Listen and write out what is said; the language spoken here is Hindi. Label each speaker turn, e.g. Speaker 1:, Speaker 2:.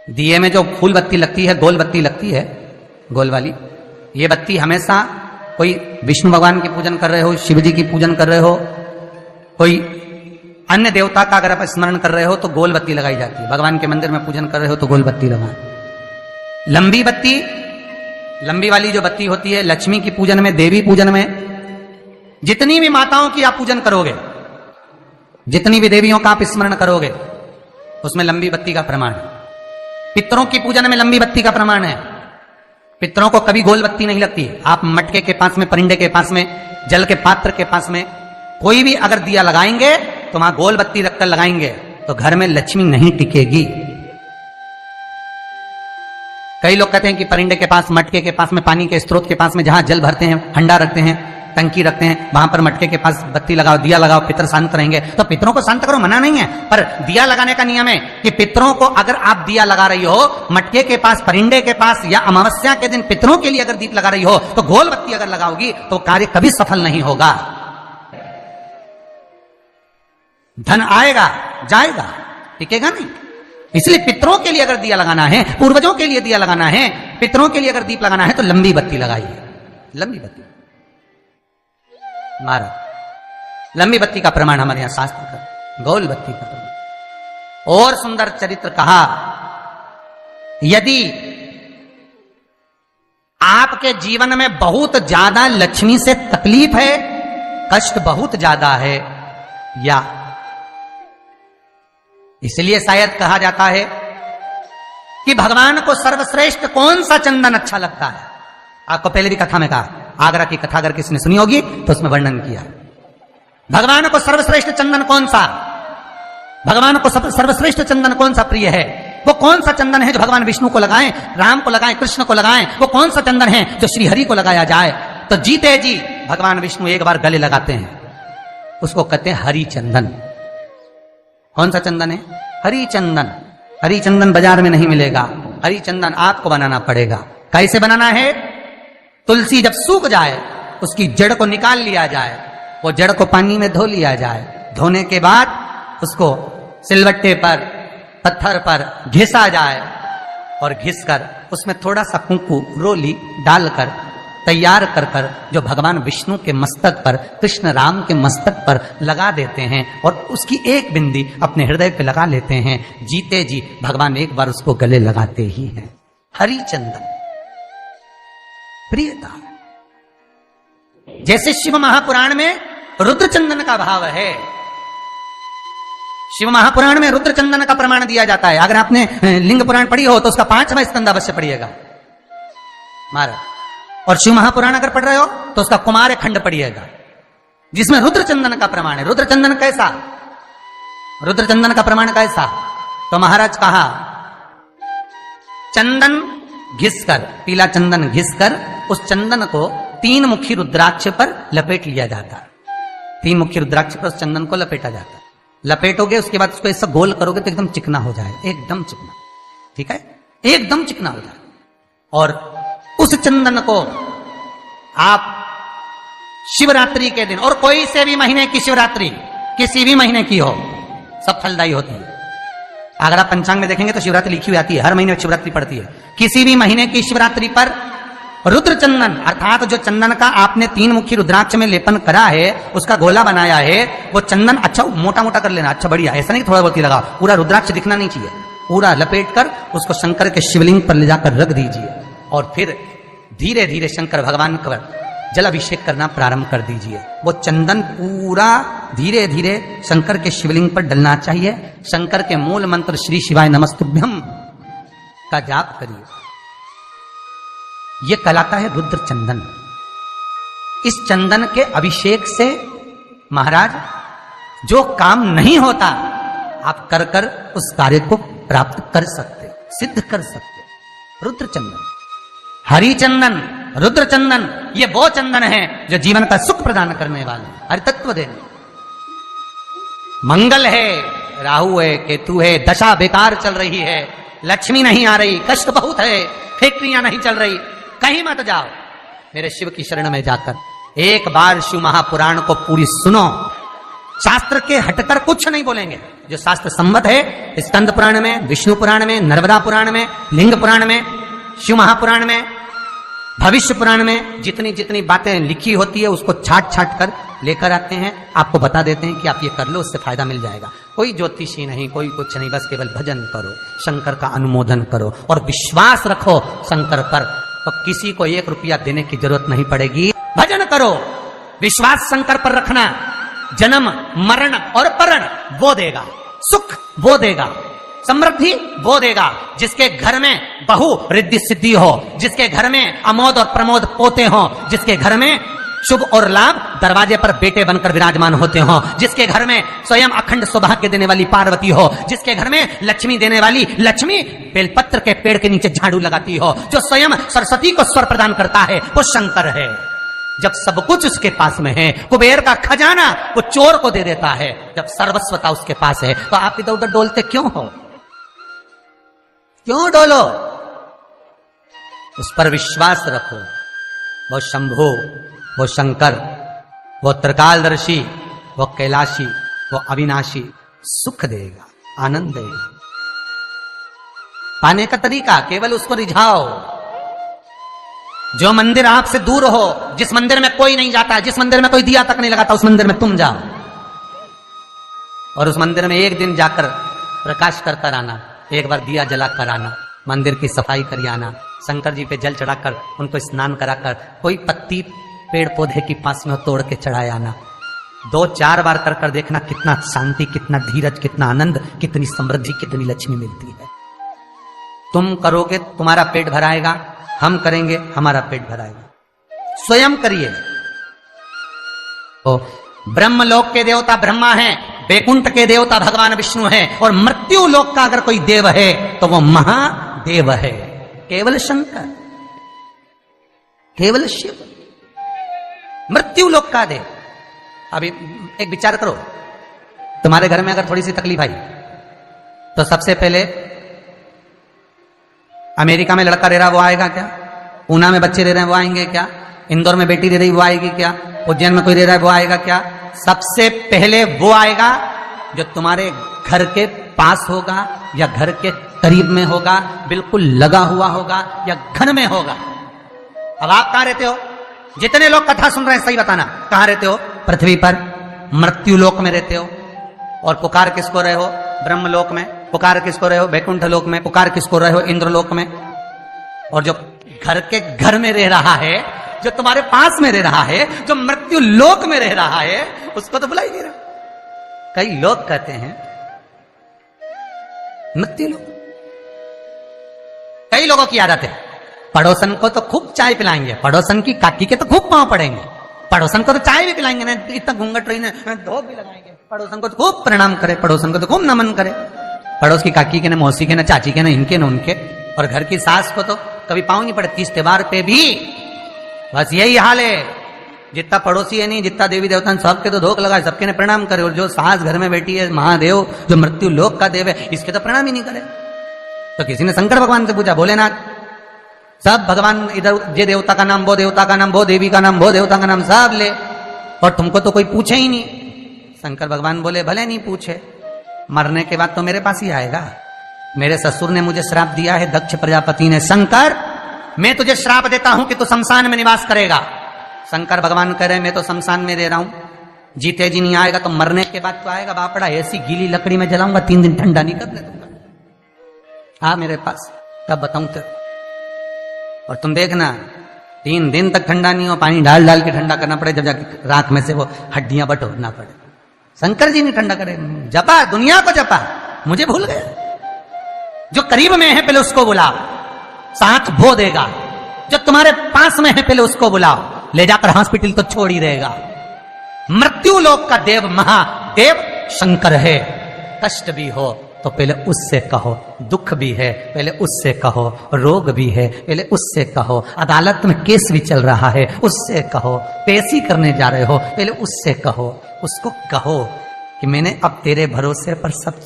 Speaker 1: दिए में जो फूल बत्ती लगती है, गोल बत्ती लगती है, गोल वाली, ये बत्ती हमेशा कोई विष्णु भगवान की पूजन कर रहे हो, शिव जी की पूजन कर रहे हो, कोई अन्य देवता का अगर आप स्मरण कर रहे हो तो गोल बत्ती लगाई जाती है। भगवान के मंदिर में पूजन कर रहे हो तो गोल बत्ती लगाएं। लंबी बत्ती, लंबी वाली जो बत्ती होती है, लक्ष्मी की पूजन में, देवी पूजन में, जितनी भी माताओं की आप पूजन करोगे, जितनी भी देवियों का आप स्मरण करोगे, उसमें लंबी बत्ती का प्रमाण है। पितरों की पूजन में लंबी बत्ती का प्रमाण है। पितरों को कभी गोल बत्ती नहीं लगती। आप मटके के पास में, परिंदे के पास में, जल के पात्र के पास में कोई भी अगर दिया लगाएंगे तो वहां गोल बत्ती रखकर लगाएंगे तो घर में लक्ष्मी नहीं टिकेगी। कई लोग कहते हैं कि परिंदे के पास, मटके के पास में, पानी के स्रोत के पास में जहां जल भरते हैं, हंडा रखते हैं, टंकी रखते हैं, वहां पर मटके के पास बत्ती लगाओ, दिया लगाओ, पितर शांत रहेंगे। तो पितरों को शांत करो, मना नहीं है, पर दिया लगाने का नियम है कि पितरों को अगर आप दिया लगा रही हो मटके के पास, परिंदे के पास, या अमावस्या के दिन पितरों के लिए अगर दीप लगा रही हो तो गोल बत्ती अगर लगाओगी तो कार्य कभी सफल नहीं होगा। धन आएगा जाएगा, टिकेगा नहीं। इसलिए पितरों के लिए अगर दिया लगाना है, पूर्वजों के लिए दिया लगाना है, पितरों के लिए अगर दीप लगाना है तो लंबी बत्ती लगाइए। लंबी बत्ती महाराज, लंबी बत्ती का प्रमाण हमारे यहां शास्त्र का, गोल बत्ती का प्रमाण। और सुंदर चरित्र कहा, यदि आपके जीवन में बहुत ज्यादा लक्ष्मी से तकलीफ है, कष्ट बहुत ज्यादा है, या इसलिए शायद कहा जाता है कि भगवान को सर्वश्रेष्ठ कौन सा चंदन अच्छा लगता है। आपको पहले भी कथा में कहा, आगरा की कथा अगर किसी ने सुनी होगी तो उसमें वर्णन किया। भगवान को सर्वश्रेष्ठ चंदन कौन सा, भगवान को सर्वश्रेष्ठ चंदन कौन सा प्रिय है, वो कौन सा चंदन है जो भगवान विष्णु को लगाएं, राम को लगाएं, कृष्ण को लगाएं, वो कौन सा चंदन है जो श्री हरि को लगाया जाए। तो जीते जी भगवान विष्णु एक बार गले लगाते हैं, उसको कहते हैं हरि चंदन। कौन सा चंदन है? हरि चंदन। हरि चंदन बाजार में नहीं मिलेगा, हरि चंदन आपको बनाना पड़ेगा। कैसे बनाना है? तुलसी जब सूख जाए उसकी जड़ को निकाल लिया जाए, वो जड़ को पानी में धो लिया जाए, धोने के बाद उसको सिलवट्टे पर, पत्थर पर घिसा जाए, और घिसकर उसमें थोड़ा सा कुंकू, रोली डालकर तैयार कर कर जो भगवान विष्णु के मस्तक पर, कृष्ण राम के मस्तक पर लगा देते हैं, और उसकी एक बिंदी अपने हृदय पे लगा लेते हैं। जीते जी भगवान एक बार उसको गले लगाते ही हैं। हरि चंदन प्रियता। जैसे शिव महापुराण में रुद्र चंदन का भाव है, शिव महापुराण में रुद्र चंदन का प्रमाण दिया जाता है। अगर आपने लिंग पुराण पढ़ी हो तो उसका 5वां स्कंद अवश्य पढ़िएगा महाराज, और शिव महापुराण अगर पढ़ रहे हो तो उसका कुमार खंड पढ़िएगा, जिसमें रुद्र चंदन का प्रमाण है। रुद्र चंदन कैसा, रुद्र चंदन का प्रमाण कैसा? तो महाराज कहा, चंदन घिसकर, पीला चंदन घिसकर उस चंदन को 3 मुखी रुद्राक्ष पर लपेट लिया जाता। 3 मुखी रुद्राक्ष पर उस चंदन को लपेटा जाता। लपेटोगे उसके बाद उसको ऐसा गोल करोगे तो एकदम चिकना हो जाए, एकदम चिकना, ठीक है, एकदम चिकना हो जाए। और उस चंदन को आप शिवरात्रि के दिन, और कोई से भी महीने की शिवरात्रि, किसी भी महीने की हो, सब फलदायी होती है। अगर आप पंचांग में देखेंगे तो शिवरात्रि लिखी हुई आती है, हर महीने शिवरात्रि पड़ती है। किसी भी महीने की शिवरात्रि पर रुद्र चंदन, अर्थात जो चंदन का आपने 3 मुखी रुद्राक्ष में लेपन करा है, उसका गोला बनाया है, वो चंदन अच्छा मोटा मोटा कर लेना, अच्छा बढ़िया, ऐसा नहीं थोड़ा बहुत ही लगा, पूरा रुद्राक्ष दिखना नहीं चाहिए, पूरा लपेट कर उसको शंकर के शिवलिंग पर ले जाकर रख दीजिए, और फिर धीरे धीरे शंकर भगवान का जल अभिषेक करना प्रारंभ कर दीजिए। वो चंदन पूरा धीरे धीरे शंकर के शिवलिंग पर डलना चाहिए। शंकर के मूल मंत्र श्री शिवाय नमस्तुभ्यं का जाप करिए। यह कहलाता है रुद्र चंदन। इस चंदन के अभिषेक से महाराज जो काम नहीं होता, आप कर कर उस कार्य को प्राप्त कर सकते, सिद्ध कर सकते। रुद्र चंदन, हरि चंदन, रुद्र चंदन, ये वो चंदन है जो जीवन का सुख प्रदान करने वाले, हरि तत्व देने। मंगल है, राहु है, केतु है, दशा बेकार चल रही है, लक्ष्मी नहीं आ रही, कष्ट बहुत है, फैक्ट्रियां नहीं चल रही, कहीं मत जाओ, मेरे शिव की शरण में जाकर एक बार शिव महापुराण को पूरी सुनो, शास्त्र के हटकर कुछ नहीं बोलेंगे। जो शास्त्र सम्मत है, स्कंद पुराण में, विष्णु पुराण में, नर्मदा पुराण में, लिंग पुराण में, शिव महापुराण में, भविष्य पुराण में जितनी जितनी बातें लिखी होती है उसको छाट छाट कर लेकर आते हैं, आपको बता देते हैं कि आप ये कर लो, उससे फायदा मिल जाएगा। कोई ज्योतिषी नहीं, कोई कुछ नहीं, बस केवल भजन करो, शंकर का अनुमोदन करो और विश्वास रखो शंकर पर, तो किसी को 1 रुपया देने की जरूरत नहीं पड़ेगी। भजन करो, विश्वास शंकर पर रखना, जन्म मरण और परण वो देगा, सुख वो देगा, समृद्धि वो देगा। जिसके घर में बहु रिद्धि सिद्धि हो, जिसके घर में अमोद और प्रमोद पोते हो, जिसके घर में शुभ और लाभ दरवाजे पर बेटे बनकर विराजमान होते हो, जिसके घर में स्वयं अखंड सौभाग्य देने वाली पार्वती हो, जिसके घर में लक्ष्मी देने वाली लक्ष्मी बेलपत्र के पेड़ के नीचे झाड़ू लगाती हो, जो स्वयं सरस्वती को स्वर प्रदान करता है वो शंकर है। जब सब कुछ उसके पास में है, कुबेर का खजाना वो चोर को दे देता है, जब सर्वस्वता उसके पास है, तो आप इधर उधर डोलते क्यों हो? क्यों डोलो? उस पर विश्वास रखो। वो शंभु, वो शंकर, वो त्रिकालदर्शी, वो कैलाशी, वो अविनाशी सुख देगा, आनंद देगा। पाने का तरीका केवल उसको रिझाओ। जो मंदिर आपसे दूर हो, जिस मंदिर में कोई नहीं जाता, जिस मंदिर में कोई दिया तक नहीं लगाता, उस मंदिर में तुम जाओ और उस मंदिर में एक दिन जाकर प्रकाश कर कर आना, एक बार दिया जला कर आना, मंदिर की सफाई कर आना, शंकर जी पे जल चढ़ाकर उनको स्नान कराकर कोई पत्ती पेड़ पौधे की पास में तोड़ के चढ़ाए आना। 2-4 बार कर कर देखना कितना शांति, कितना धीरज, कितना आनंद, कितनी समृद्धि, कितनी लक्ष्मी मिलती है। तुम करोगे तुम्हारा पेट भराएगा, हम करेंगे हमारा पेट भराएगा। स्वयं करिए। तो ब्रह्मलोक के देवता ब्रह्मा हैं, वैकुंठ के देवता भगवान विष्णु हैं, और मृत्यु लोक का अगर कोई देव है तो वो महादेव है, केवल शंकर, केवल शिव, मृत्यु लोक का देव। अभी एक विचार करो, तुम्हारे घर में अगर थोड़ी सी तकलीफ आई तो सबसे पहले अमेरिका में लड़का रह रहा वो आएगा क्या? पूना में बच्चे रह रहे हैं वो आएंगे क्या? इंदौर में बेटी रह रही वो आएगी क्या? उज्जैन में कोई रह रहा है वो आएगा क्या? सबसे पहले वो आएगा जो तुम्हारे घर के पास होगा या घर के करीब में होगा, बिल्कुल लगा हुआ होगा या घर में होगा। अब आप कहां रहते हो? जितने लोग कथा सुन रहे हैं सही बताना, कहां रहते हो? पृथ्वी पर, मृत्यु लोक में रहते हो। और पुकार किसको रहे हो? ब्रह्मलोक में। पुकार किसको रहे हो? वैकुंठ लोक में। पुकार किसको रहे हो? इंद्रलोक में। और जो घर के घर में रह रहा है, जो तुम्हारे पास में रह रहा है, जो मृत्यु लोक में रह रहा है, उसको तो बुला ही नहीं रहा। कई लोग कहते हैं मृत्यु लोक। कई लोगों की आदत है, पड़ोसन को तो खूब चाय पिलाएंगे, पड़ोसन की काकी के तो खूब पांव पड़ेंगे, पड़ोसन को तो चाय भी पिलाएंगे ना, इतना घूंघट रही ना, धोप भी लगाएंगे, पड़ोसन को तो खूब प्रणाम करे, पड़ोसन को तो खूब नमन करे, पड़ोस की काकी के ना, मौसी के ना, चाची के ना, इनके ना उनके। और घर की सास को तो कभी पांव नहीं पड़े, 30 त्योहार पे भी बस यही हाल है। जितना पड़ोसी है नहीं, जितना देवी देवता सबके तो धोख लगाए, सबके ने प्रणाम करे। और जो सास घर में बैठी है, महादेव जो मृत्यु लोक का देव है, इसके तो प्रणाम ही नहीं करे। तो किसी ने शंकर भगवान से पूछा, भोलेनाथ सब भगवान इधर, ये देवता का नाम, वो देवता का नाम, वो देवी का नाम, वो देवता का नाम सब ले, और तुमको तो कोई पूछे ही नहीं। शंकर भगवान बोले, भले नहीं पूछे, मरने के बाद तो मेरे पास ही आएगा। मेरे ससुर ने मुझे श्राप दिया है, दक्ष प्रजापति ने, शंकर मैं तुझे श्राप देता हूं कि तू शमशान में निवास करेगा। शंकर भगवान कह रहे, मैं तो शमशान में रह रहा हूं, जीते जी नहीं आएगा तो मरने के बाद तो आएगा। बापड़ा ऐसी गीली लकड़ी में जलाऊंगा, 3 दिन ठंडा नहीं करने दूंगा। आ मेरे पास, तब बताऊं तेरे। और तुम देखना 3 दिन तक ठंडा नहीं हो, पानी डाल डाल के ठंडा करना पड़े, जब जाके राख में से वो हड्डियां बटोरना पड़े। शंकर जी ने ठंडा करे, जपा दुनिया को जपा, मुझे भूल गया। जो करीब में है पहले उसको बुलाओ, साथ वो देगा। जो तुम्हारे पास में है पहले उसको बुलाओ, ले जाकर हॉस्पिटल तो छोड़ ही देगा। मृत्यु लोक का देव महादेव शंकर है। कष्ट भी हो तो पहले उससे कहो, दुख भी है पहले उससे कहो, रोग भी है पहले उससे कहो, अदालत में केस भी चल रहा है उससे कहो, पेशी करने जा रहे हो पहले उससे कहो। उसको कहो कि मैंने अब तेरे भरोसे पर सब